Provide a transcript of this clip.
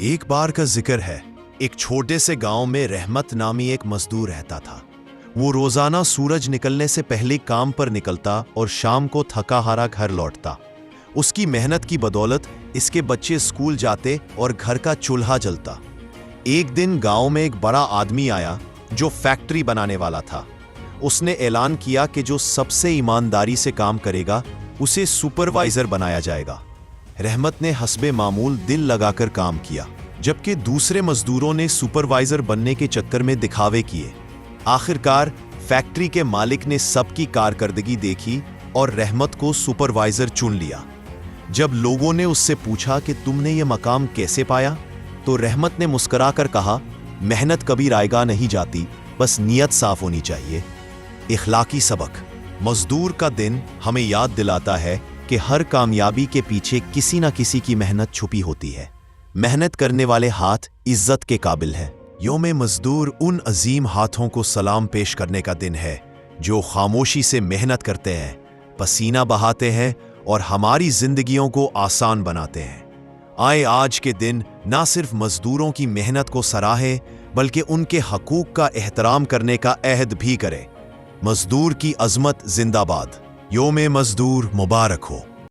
एक बार का जिक्र है। एक छोटे से गांव में रहमत नामी एक मजदूर रहता था। वो रोजाना सूरज निकलने से पहले काम पर निकलता और शाम को थका हारा घर लौटता। उसकी मेहनत की बदौलत इसके बच्चे स्कूल जाते और घर का चूल्हा जलता। एक दिन गांव में एक बड़ा आदमी आया जो फैक्ट्री बनाने वाला था। उसने ऐलान किया कि जो सबसे ईमानदारी से काम करेगा उसे सुपरवाइजर बनाया जाएगा। रहमत ने हस्बे मामूल दिल लगाकर काम किया, जबकि दूसरे मजदूरों ने सुपरवाइजर बनने के चक्कर में दिखावे किए। आखिरकार फैक्ट्री के मालिक ने सबकी कारकर्दगी देखी और रहमत को सुपरवाइजर चुन लिया। जब लोगों ने उससे पूछा कि तुमने ये मकाम कैसे पाया, तो रहमत ने मुस्कुराकर कहा, मेहनत कभी रायगा नहीं जाती, बस नीयत साफ होनी चाहिए। इखलाकी सबक। मजदूर का दिन हमें याद दिलाता है कि हर कामयाबी के पीछे किसी न किसी की मेहनत छुपी होती है। मेहनत करने वाले हाथ इज्जत के काबिल हैं। योम मजदूर उन अजीम हाथों को सलाम पेश करने का दिन है जो खामोशी से मेहनत करते हैं, पसीना बहाते हैं और हमारी जिंदगियों को आसान बनाते हैं। आए आज के दिन ना सिर्फ मजदूरों की मेहनत को सराहें, बल्कि उनके हकूक का एहतराम करने का अहद भी करें। मजदूर की अजमत जिंदाबाद। योम मजदूर मुबारक हो।